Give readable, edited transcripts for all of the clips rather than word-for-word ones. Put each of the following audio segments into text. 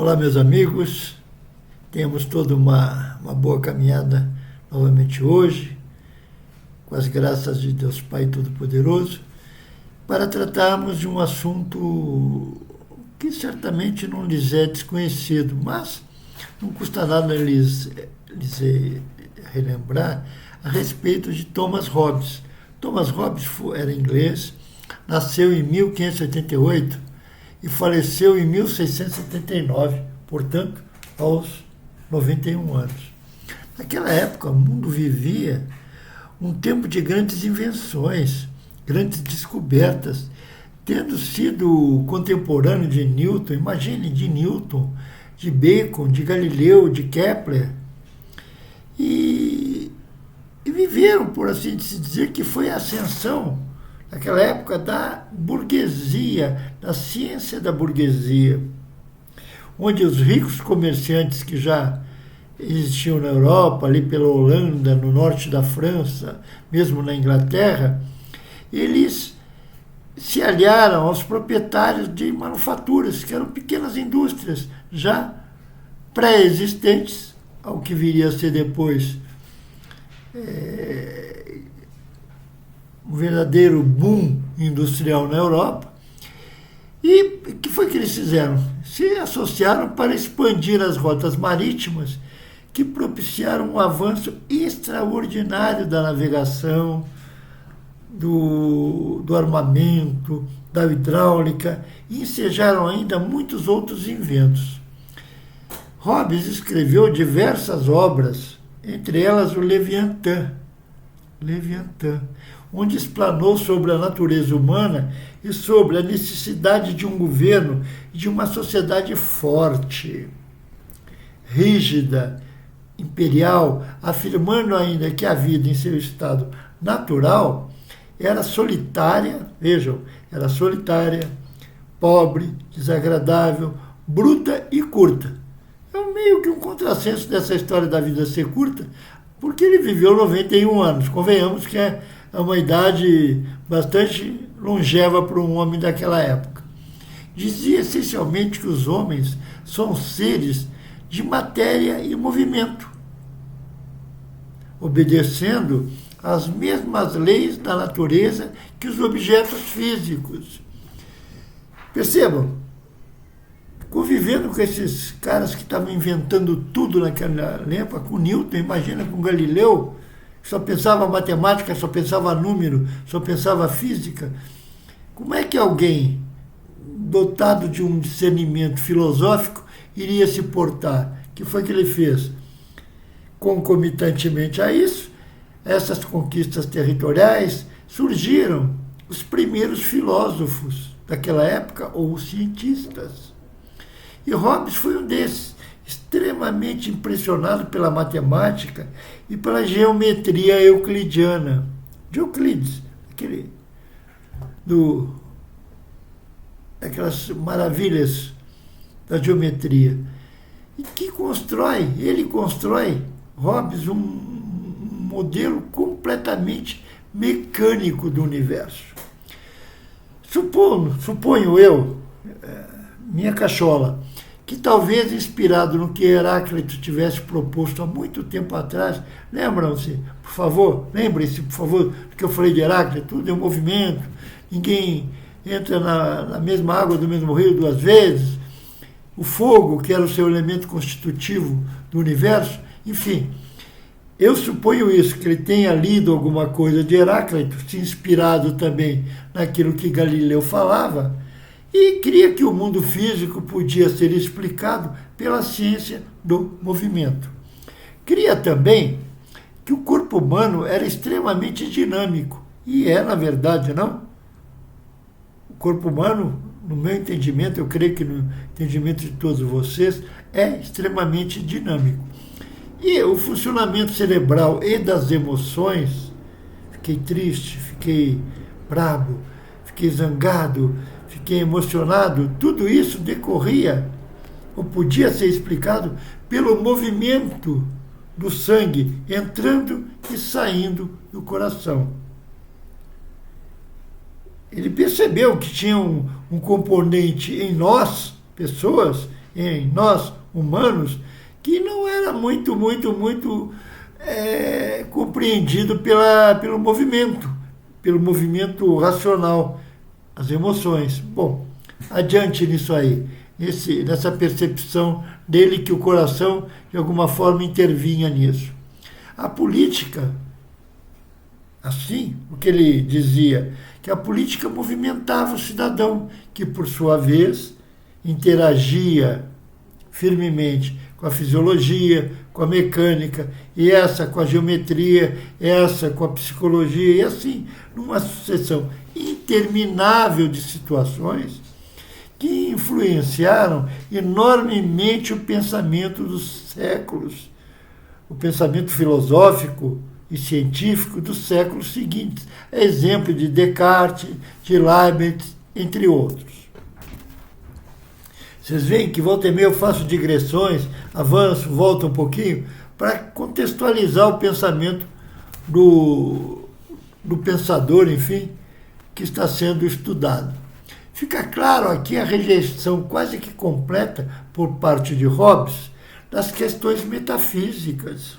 Olá, meus amigos. Temos toda uma boa caminhada novamente hoje, com as graças de Deus Pai Todo-Poderoso, para tratarmos de um assunto que certamente não lhes é desconhecido, mas não custa nada lhes relembrar a respeito de Thomas Hobbes. Thomas Hobbes era inglês, nasceu em 1588 e faleceu em 1679, portanto, aos 91 anos. Naquela época, o mundo vivia um tempo de grandes invenções, grandes descobertas, tendo sido contemporâneo de Newton, imagine, de Newton, de Bacon, de Galileu, de Kepler, e viveram, por assim se dizer, que foi a ascensão, naquela época, da burguesia, da ciência da burguesia, onde os ricos comerciantes que já existiam na Europa, ali pela Holanda, no norte da França, mesmo na Inglaterra, eles se aliaram aos proprietários de manufaturas, que eram pequenas indústrias já pré-existentes ao que viria a ser depois um verdadeiro boom industrial na Europa. E o que foi que eles fizeram? Se associaram para expandir as rotas marítimas, que propiciaram um avanço extraordinário da navegação, do armamento, da hidráulica, e ensejaram ainda muitos outros inventos. Hobbes escreveu diversas obras, entre elas o Leviatã, onde explanou sobre a natureza humana e sobre a necessidade de um governo e de uma sociedade forte, rígida, imperial, afirmando ainda que a vida em seu estado natural era solitária, vejam, era solitária, pobre, desagradável, bruta e curta. É meio que um contrassenso dessa história da vida ser curta, porque ele viveu 91 anos. Convenhamos que é uma idade bastante longeva para um homem daquela época. Dizia essencialmente que os homens são seres de matéria e movimento, obedecendo às mesmas leis da natureza que os objetos físicos. Percebam, convivendo com esses caras que estavam inventando tudo naquela época, com Newton, imagina com Galileu, só pensava matemática, só pensava número, só pensava física. Como é que alguém dotado de um discernimento filosófico iria se portar? O que foi que ele fez? Concomitantemente a isso, essas conquistas territoriais, surgiram os primeiros filósofos daquela época, ou cientistas. E Hobbes foi um desses, extremamente impressionado pela matemática e pela geometria euclidiana. De Euclides, aquelas maravilhas da geometria. E que ele constrói, Hobbes, um modelo completamente mecânico do universo. Suponho eu, minha cachola, que talvez inspirado no que Heráclito tivesse proposto há muito tempo atrás, lembram-se, por favor, lembrem-se, por favor, do que eu falei de Heráclito, tudo é um movimento, ninguém entra na mesma água do mesmo rio duas vezes, o fogo, que era o seu elemento constitutivo do universo, enfim, eu suponho isso, que ele tenha lido alguma coisa de Heráclito, se inspirado também naquilo que Galileu falava, e cria que o mundo físico podia ser explicado pela ciência do movimento. Cria também que o corpo humano era extremamente dinâmico, e na verdade, não? O corpo humano, no meu entendimento, eu creio que no entendimento de todos vocês, é extremamente dinâmico. E o funcionamento cerebral e das emoções, fiquei triste, fiquei brabo, fiquei zangado, fiquei emocionado, tudo isso decorria, ou podia ser explicado, pelo movimento do sangue entrando e saindo do coração. Ele percebeu que tinha um componente em nós, pessoas, em nós, humanos, que não era muito compreendido pelo movimento racional, as emoções. Bom, adiante nisso aí, nessa percepção dele que o coração, de alguma forma, intervinha nisso. A política, assim, o que ele dizia, que a política movimentava o cidadão, que, por sua vez, interagia firmemente com a fisiologia, com a mecânica, e essa com a geometria, essa com a psicologia, e assim, numa sucessão interminável de situações que influenciaram enormemente o pensamento dos séculos, o pensamento filosófico e científico dos séculos seguintes. É exemplo de Descartes, de Leibniz, entre outros. Vocês veem que volta e meia eu faço digressões, avanço, volto um pouquinho, para contextualizar o pensamento do pensador, enfim, que está sendo estudado. Fica claro aqui a rejeição quase que completa por parte de Hobbes das questões metafísicas,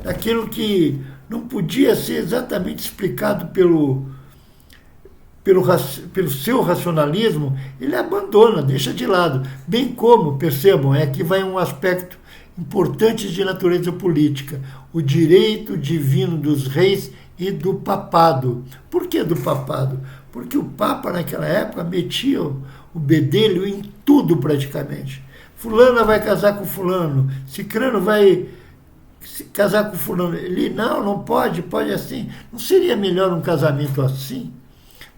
daquilo que não podia ser exatamente explicado pelo seu racionalismo, ele abandona, deixa de lado. Bem como, percebam, aqui vai um aspecto importante de natureza política, o direito divino dos reis e do papado. Por que do papado? Porque o Papa, naquela época, metia o bedelho em tudo praticamente. Fulana vai casar com fulano, Cicrano vai casar com fulano. Ele, não pode assim. Não seria melhor um casamento assim?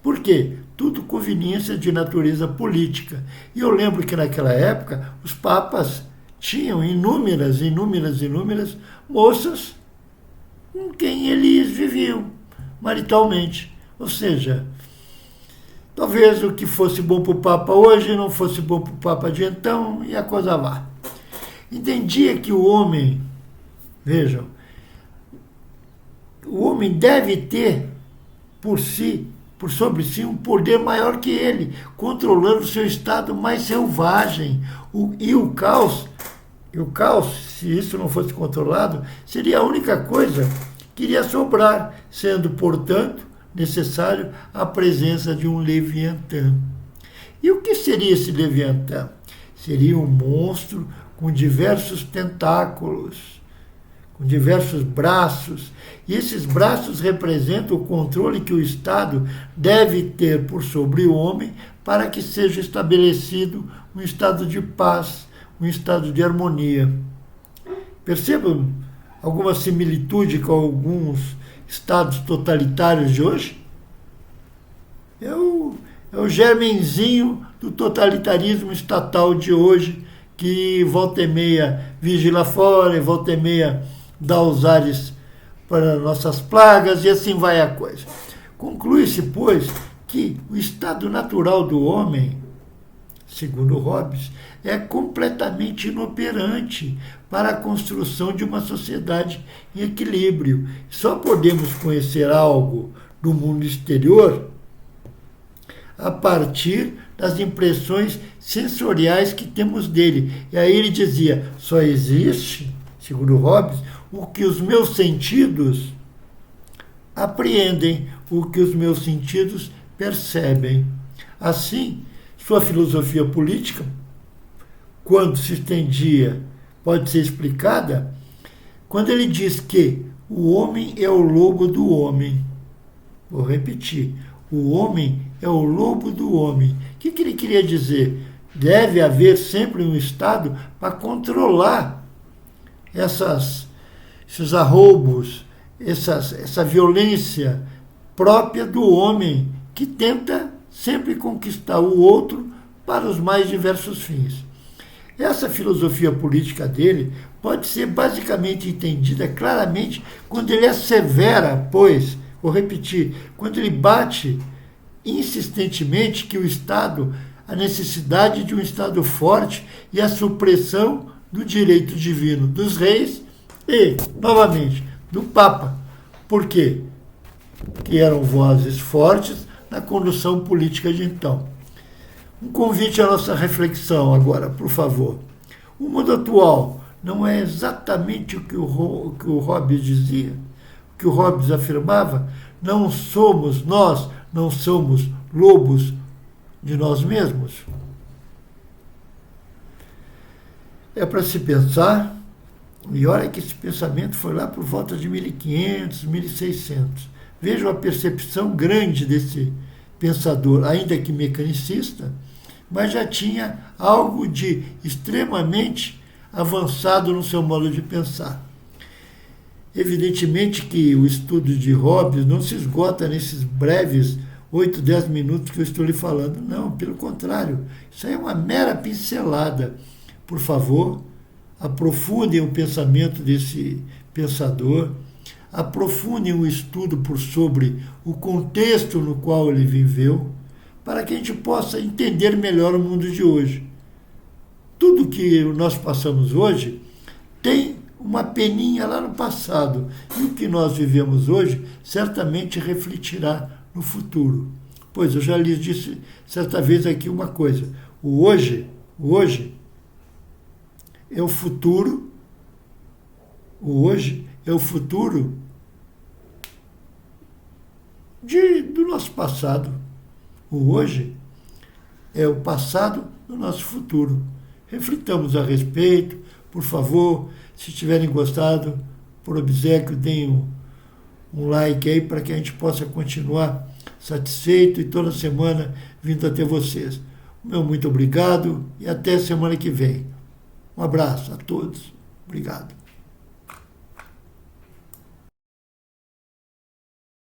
Por quê? Tudo conveniência de natureza política. E eu lembro que naquela época os papas tinham inúmeras moças com quem eles viviam maritalmente. Ou seja, talvez o que fosse bom para o Papa hoje não fosse bom para o Papa de então, e a coisa vá. Entendia que o homem, vejam, o homem deve ter por sobre si um poder maior que ele, controlando o seu estado mais selvagem. O caos, se isso não fosse controlado, seria a única coisa que iria sobrar, sendo, portanto, necessário a presença de um Leviatã. E o que seria esse Leviatã? Seria um monstro com diversos tentáculos, com diversos braços, e esses braços representam o controle que o Estado deve ter por sobre o homem para que seja estabelecido um estado de paz, um estado de harmonia. Percebam alguma similitude com alguns estados totalitários de hoje? É o germenzinho do totalitarismo estatal de hoje, que volta e meia vigila fora e volta e meia dá os ares para nossas plagas, e assim vai a coisa. Conclui-se, pois, que o estado natural do homem, segundo Hobbes, é completamente inoperante para a construção de uma sociedade em equilíbrio. Só podemos conhecer algo do mundo exterior a partir das impressões sensoriais que temos dele. E aí ele dizia, só existe, segundo Hobbes, o que os meus sentidos apreendem, o que os meus sentidos percebem. Assim, sua filosofia política, quando se estendia, pode ser explicada quando ele diz que o homem é o lobo do homem. Vou repetir, o homem é o lobo do homem. O que ele queria dizer? Deve haver sempre um Estado para controlar esses arroubos, essa violência própria do homem, que tenta sempre conquistar o outro para os mais diversos fins. Essa filosofia política dele pode ser basicamente entendida claramente quando ele assevera, pois, vou repetir, quando ele bate insistentemente que o Estado, a necessidade de um Estado forte e a supressão do direito divino dos reis e, novamente, do Papa. Por quê? Que eram vozes fortes na condução política de então. Um convite à nossa reflexão agora, por favor. O mundo atual não é exatamente o que o Hobbes dizia, o que o Hobbes afirmava? Não somos nós, não somos lobos de nós mesmos? É para se pensar, e olha que esse pensamento foi lá por volta de 1500, 1600. Vejam a percepção grande desse pensador, ainda que mecanicista, mas já tinha algo de extremamente avançado no seu modo de pensar. Evidentemente que o estudo de Hobbes não se esgota nesses breves 8, 10 minutos que eu estou lhe falando. Não, pelo contrário, isso aí é uma mera pincelada. Por favor, aprofundem o pensamento desse pensador, aprofundem o estudo sobre o contexto no qual ele viveu, para que a gente possa entender melhor o mundo de hoje. Tudo que nós passamos hoje tem uma peninha lá no passado, e o que nós vivemos hoje certamente refletirá no futuro. Pois eu já lhes disse certa vez aqui uma coisa: o hoje é o futuro, o hoje é o futuro do nosso passado. O hoje é o passado do nosso futuro. Reflitamos a respeito, por favor. Se tiverem gostado, por obséquio, deem um like aí para que a gente possa continuar satisfeito e toda semana vindo até vocês. Meu muito obrigado e até semana que vem. Um abraço a todos. Obrigado.